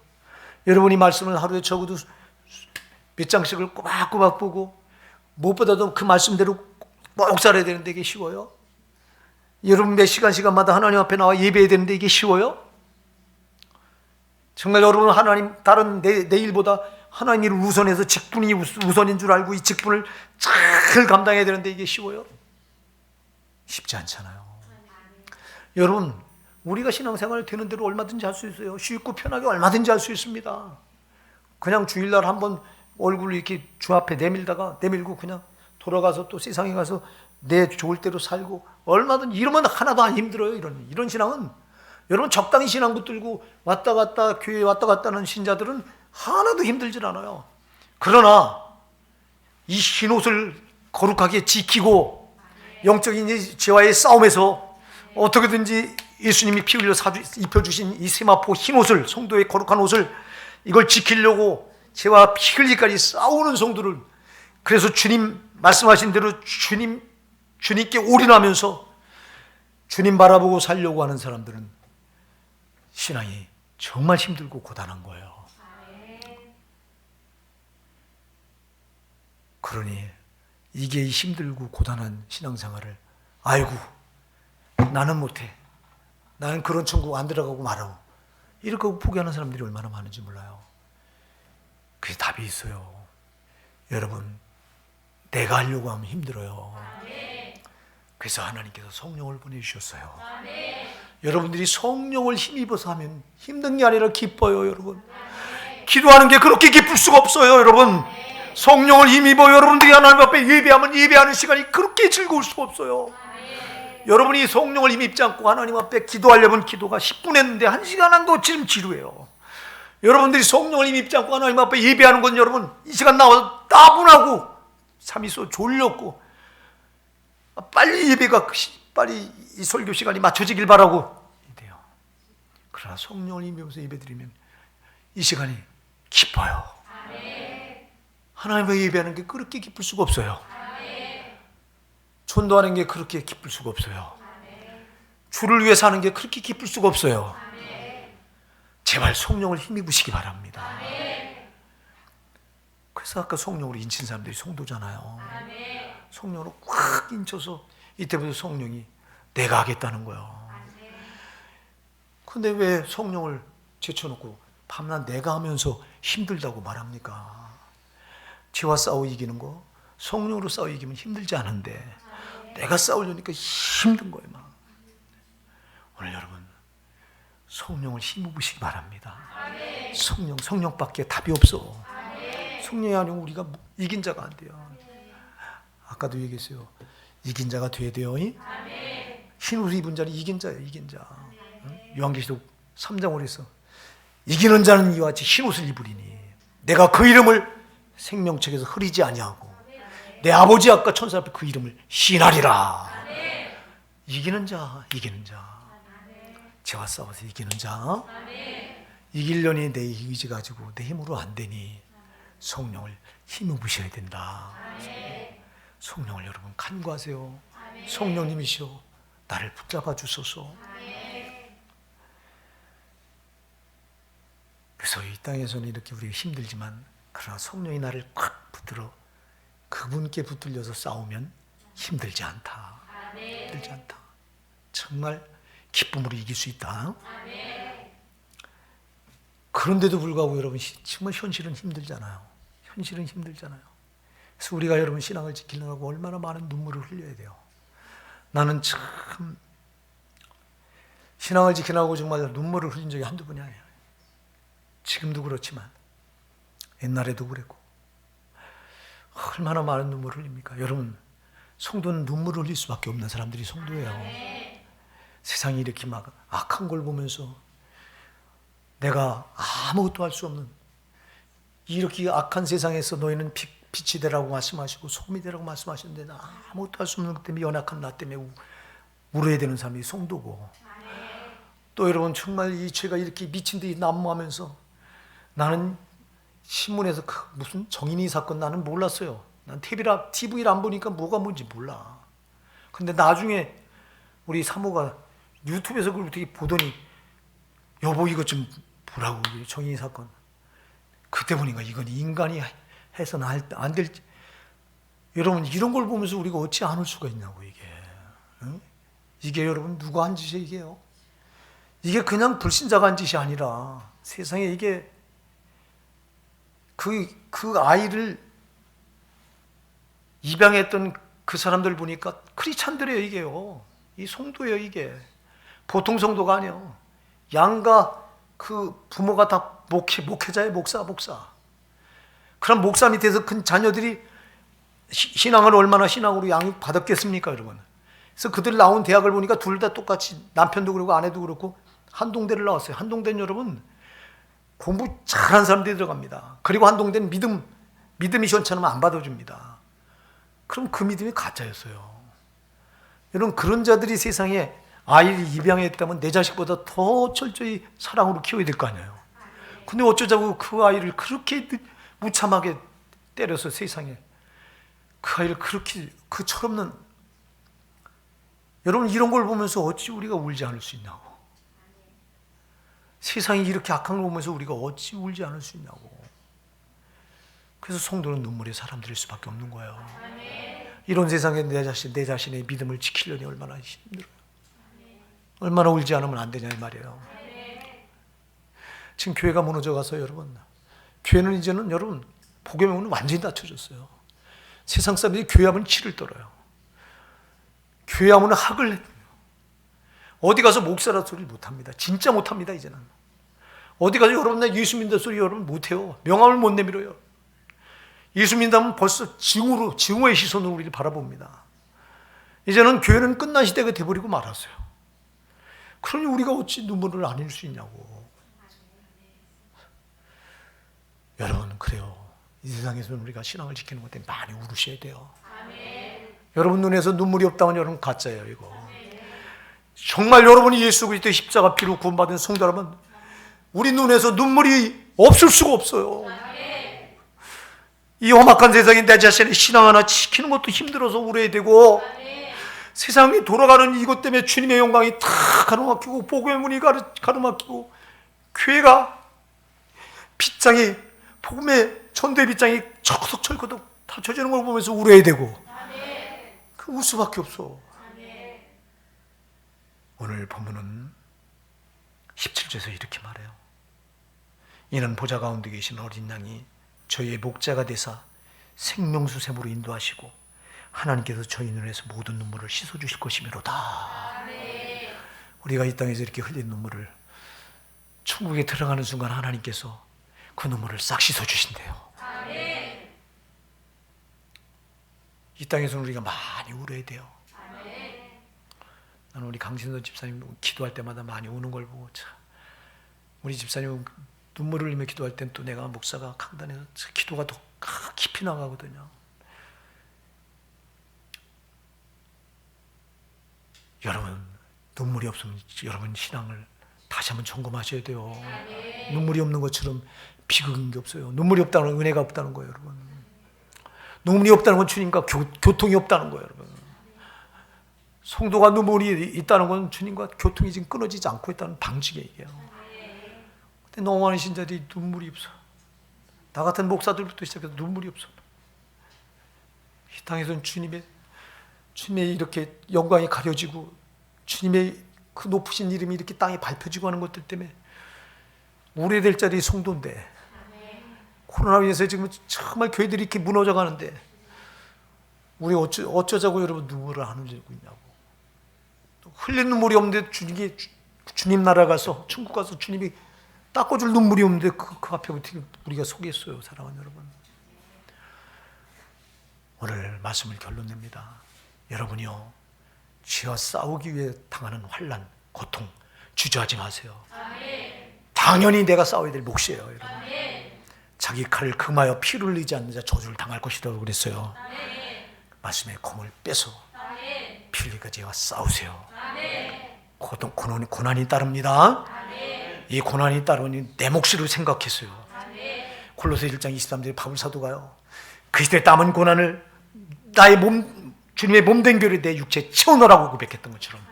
여러분이 말씀을 하루에 적어도 몇 장씩을 꼬박꼬박 보고 무엇보다도 그 말씀대로 꼭 살아야 되는데 이게 쉬워요? 여러분 몇 시간마다 하나님 앞에 나와 예배해야 되는데 이게 쉬워요? 정말 여러분 하나님 다른 내 일보다 하나님 일을 우선해서 직분이 우선인 줄 알고 이 직분을 잘 감당해야 되는데 이게 쉬워요? 쉽지 않잖아요. 여러분, 우리가 신앙생활 되는 대로 얼마든지 할 수 있어요. 쉽고 편하게 얼마든지 할 수 있습니다. 그냥 주일날 한번 얼굴을 이렇게 주 앞에 내밀고 그냥 돌아가서 또 세상에 가서 내 좋을 대로 살고 얼마든 이러면 하나도 안 힘들어요. 이런 신앙은 여러분 적당히 신앙 붙들고 왔다 갔다 교회 왔다 갔다 하는 신자들은 하나도 힘들질 않아요. 그러나 이 흰옷을 거룩하게 지키고 영적인 죄와의 싸움에서 어떻게든지 예수님이 피 흘려 입혀주신 이 세마포 흰옷을, 성도의 거룩한 옷을 이걸 지키려고 죄와 피 흘리기까지 싸우는 성도를, 그래서 주님 말씀하신 대로 주님께 올인하면서 주님 바라보고 살려고 하는 사람들은 신앙이 정말 힘들고 고단한 거예요. 그러니 이게 힘들고 고단한 신앙생활을 아이고 나는 못해, 나는 그런 천국 안 들어가고 말아요, 이렇게 포기하는 사람들이 얼마나 많은지 몰라요. 그게 답이 있어요. 여러분, 내가 하려고 하면 힘들어요. 그래서 하나님께서 성령을 보내주셨어요. 여러분들이 성령을 힘입어서 하면 힘든 게 아니라 기뻐요. 여러분, 기도하는 게 그렇게 기쁠 수가 없어요. 여러분, 성령을 힘입어 여러분들이 하나님 앞에 예배하면 예배하는 시간이 그렇게 즐거울 수가 없어요. 여러분이 성령을 힘입지 않고 하나님 앞에 기도하려면 기도가 10분 했는데 1시간 한도 지금 지루해요. 여러분들이 성령을 힘입지 않고 하나님 앞에 예배하는 건 여러분 이 시간 나와서 따분하고 잠이 쏘 졸렸고 빨리 예배가 빨리 이 설교 시간이 맞춰지길 바라고 이래요. 그러나 성령을 힘입어서 예배드리면 이 시간이 기뻐요. 하나님 앞에 예배하는 게 그렇게 기쁠 수가 없어요. 전도하는 게 그렇게 기쁠 수가 없어요. 주를 위해 사는 게 그렇게 기쁠 수가 없어요. 제발 성령을 힘입으시기 바랍니다. 그래서 아까 성령으로 인친 사람들이 성도잖아요. 성령으로 꽉 인쳐서 이때부터 성령이 내가 하겠다는 거예요. 근데 왜 성령을 제쳐놓고 밤낮 내가 하면서 힘들다고 말합니까? 죄와 싸워 이기는 거 성령으로 싸워 이기면 힘들지 않은데 내가 싸우려니까 힘든 거예요. 막. 오늘 여러분 성령을 힘입으시기 바랍니다. 성령밖에 답이 없어. 성령이 아니면 우리가 이긴 자가 안 돼요. 아까도 얘기했어요. 이긴 자가 돼야 돼요. 흰옷을 입은 자는 이긴 자예요. 이긴 자. 요한계시록 3장으로 해서 이기는 자는 이와 같이 흰옷을 입으리니 내가 그 이름을 생명책에서 흐리지 아니하고 내 아버지 앞과 천사 앞에 그 이름을 시인하리라. 이기는 자. 죄와 싸워서 이기는 자. 이기려니 내 의지 가지고 내 힘으로 안 되니 성령을 힘입으셔야 된다. 성령을 여러분 간구하세요. 성령님이시여 나를 붙잡아 주소서. 그래서 이 땅에서는 이렇게 우리가 힘들지만 그러나 성령이 나를 꽉 붙들어 그분께 붙들려서 싸우면 힘들지 않다. 힘들지 않다. 정말 기쁨으로 이길 수 있다. 그런데도 불구하고 여러분 정말 현실은 힘들잖아요. 그래서 우리가 여러분 신앙을 지키려고 얼마나 많은 눈물을 흘려야 돼요. 나는 참 신앙을 지키려고 정말 눈물을 흘린 적이 한두 번이 아니에요. 지금도 그렇지만 옛날에도 그랬고 얼마나 많은 눈물을 흘립니까? 여러분 성도는 눈물을 흘릴 수밖에 없는 사람들이 성도예요. 세상이 이렇게 막 악한 걸 보면서 내가 아무것도 할 수 없는 이렇게 악한 세상에서 너희는 빛이 되라고 말씀하시고 소금이 되라고 말씀하셨는데 나 아무것도 할 수 없는 것 때문에 연약한 나 때문에 울어야 되는 사람이 성도고 또 여러분 정말 이 죄가 이렇게 미친 듯이 난무하면서 나는 신문에서 무슨 정인이 사건 나는 몰랐어요. 난 TV를 안 보니까 뭐가 뭔지 몰라. 근데 나중에 우리 사모가 유튜브에서 그걸 어떻게 보더니 여보 이것 좀 보라고 정인이 사건. 그때 보니까 이건 인간이 해서는 안 될. 여러분 이런 걸 보면서 우리가 어찌 안 울 수가 있냐고 이게. 응? 이게 여러분 누가 한 짓이에요 이게요? 이게 그냥 불신자가 한 짓이 아니라 세상에 이게 그 아이를 입양했던 그 사람들 보니까 크리스찬들이에요 이게요. 이 성도예요 이게. 보통 성도가 아니에요. 양가 그 부모가 다 목회자예요. 목사. 그럼 목사 밑에서 큰 자녀들이 신앙을 얼마나 신앙으로 양육 받았겠습니까, 여러분? 그래서 그들 나온 대학을 보니까 둘 다 똑같이 남편도 그렇고 아내도 그렇고 한동대를 나왔어요. 한동대는 여러분 공부 잘하는 사람들이 들어갑니다. 그리고 한동대는 믿음이 시원찮으면 안 받아줍니다. 그럼 그 믿음이 가짜였어요. 여러분 그런 자들이 세상에 아이를 입양했다면 내 자식보다 더 철저히 사랑으로 키워야 될 거 아니에요. 근데 어쩌자고 그 아이를 그렇게 무참하게 때려서 세상에 그 아이를 그렇게 그 철없는, 여러분 이런 걸 보면서 어찌 우리가 울지 않을 수 있냐고. 세상이 이렇게 악한 걸 보면서 우리가 어찌 울지 않을 수 있냐고. 그래서 성도는 눈물의 사람들일 수밖에 없는 거예요. 이런 세상에 내 자신의 믿음을 지키려니 얼마나 힘들어요. 얼마나 울지 않으면 안 되냐 이 말이에요. 지금 교회가 무너져가서 여러분, 교회는 이제는 여러분 복음의 문은 완전히 닫혀졌어요. 세상 사람들이 교회하면 치를 떨어요. 교회하면 학을 해요. 어디 가서 목사라 소리를 못합니다. 진짜 못합니다. 이제는 어디 가서 여러분 나 예수 믿는다 소리 여러분 못해요. 명함을 못 내밀어요. 예수 믿는다면 벌써 증오의 시선으로 우리를 바라봅니다. 이제는 교회는 끝난 시대가 돼버리고 말았어요. 그러니 우리가 어찌 눈물을 안 흘릴 수 있냐고. 여러분 그래요. 이 세상에서는 우리가 신앙을 지키는 것 때문에 많이 울으셔야 돼요. 아멘. 여러분 눈에서 눈물이 없다면 여러분 가짜예요 이거. 아멘. 정말 여러분이 예수 그리스도의 십자가 피로 구원받은 성도라면 우리 눈에서 눈물이 없을 수가 없어요. 아멘. 이 험악한 세상에 내 자신의 신앙 하나 지키는 것도 힘들어서 울어야 되고, 아멘. 세상이 돌아가는 이것 때문에 주님의 영광이 다 가로막히고 복음의 문이 가로막히고 교회가 빗장이 복음의 전도의 빗장이 철커덕철커덕 닫혀지는 걸 보면서 울어야 되고, 그 울 수밖에 없어. 오늘 본문은 17절에서 이렇게 말해요. 이는 보좌 가운데 계신 어린 양이 저희의 목자가 되사 생명수 샘으로 인도하시고 하나님께서 저희 눈에서 모든 눈물을 씻어주실 것이미로다. 우리가 이 땅에서 이렇게 흘린 눈물을 천국에 들어가는 순간 하나님께서 그 눈물을 싹 씻어주신대요. 아멘. 이 땅에서는 우리가 많이 울어야 돼요. 아멘. 나는 우리 강신도 집사님 기도할 때마다 많이 우는 걸 보고 참, 우리 집사님 눈물을 흘리며 기도할 땐 또 내가 목사가 강단에서 기도가 더 깊이 나가거든요. 여러분 눈물이 없으면 여러분 신앙을 다시 한번 점검하셔야 돼요. 아멘. 눈물이 없는 것처럼 비극인 게 없어요. 눈물이 없다는 건 은혜가 없다는 거예요, 여러분. 눈물이 없다는 건 주님과 교통이 없다는 거예요, 여러분. 성도가 눈물이 있다는 건 주님과 교통이 지금 끊어지지 않고 있다는 방식의 얘기예요. 근데 너무 많은 신자들이 눈물이 없어. 나 같은 목사들부터 시작해서 눈물이 없어. 이 땅에서는 주님의 이렇게 영광이 가려지고 주님의 그 높으신 이름이 이렇게 땅에 밟혀지고 하는 것들 때문에 울어야 될 자리 성도인데, 코로나로 인해서 지금 정말 교회들이 이렇게 무너져 가는데 우리 어쩌자고 여러분 눈물을 안 흘리고 있냐고. 흘린 눈물이 없는데 주님 나라 가서 천국 가서 주님이 닦아줄 눈물이 없는데 그 앞에 어떻게 우리가 서겠어요, 사랑하는 여러분. 오늘 말씀을 결론 냅니다. 여러분이요, 죄와 싸우기 위해 당하는 환난, 고통 주저하지 마세요. 아멘. 당연히 내가 싸워야 될 몫이에요, 여러분. 아멘. 자기 칼을 금하여 피를 흘리지 않는 자 저주를 당할 것이라고 그랬어요. 아멘. 말씀의 검을 빼서 피 흘리까 죄와 싸우세요. 아멘. 고난이 따릅니다. 아멘. 이 고난이 따르니 내 몫으로 생각했어요. 아멘. 골로새 1장 23절에 바울 사도가요, 그리스도의 남은 고난을 나의 주님의 몸된 교를 내 육체에 채워넣으라고 고백했던 것처럼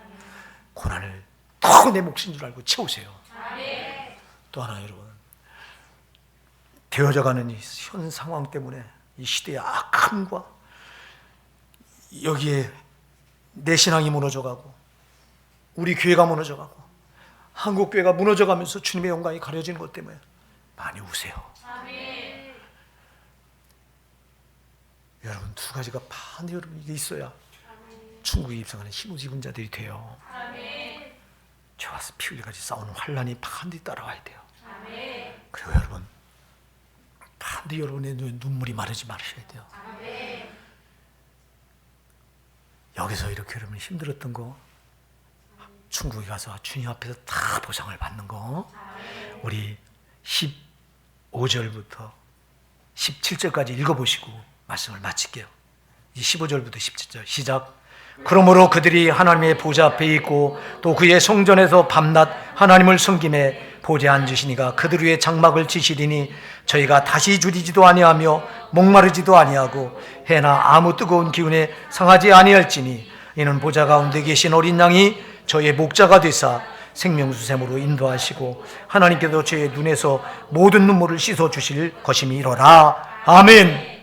고난을 더 내 몫인 줄 알고 채우세요. 아멘. 또 하나 여러분, 되어져가는 이 현 상황 때문에 이 시대의 악함과 여기에 내 신앙이 무너져가고 우리 교회가 무너져가고 한국 교회가 무너져가면서 주님의 영광이 가려지는 것 때문에 많이 우세요. 아멘. 여러분 두 가지가 반드시 여러분 이게 있어야 천국에 입성하는 힘을 입은 자들이 돼요. 아멘. 죄와 피 흘리까지 싸우는 환난이 반드시 따라와야 돼요. 아멘. 그리고 여러분 반드시 근데 여러분의 눈물이 마르지 말으셔야 돼요. 여기서 이렇게 여러분 힘들었던 거 천국에 가서 주님 앞에서 다 보상을 받는 거, 우리 15절부터 17절까지 읽어보시고 말씀을 마칠게요. 15절부터 17절 시작. 그러므로 그들이 하나님의 보좌 앞에 있고 또 그의 성전에서 밤낮 하나님을 섬김에 보좌에 앉으시니가 그들 위에 장막을 치시리니 저희가 다시 줄이지도 아니하며 목마르지도 아니하고 해나 아무 뜨거운 기운에 상하지 아니할지니 이는 보좌 가운데 계신 어린 양이 저희의 목자가 되사 생명수샘으로 인도하시고 하나님께서 저희의 눈에서 모든 눈물을 씻어 주실 것임이로라. 아멘.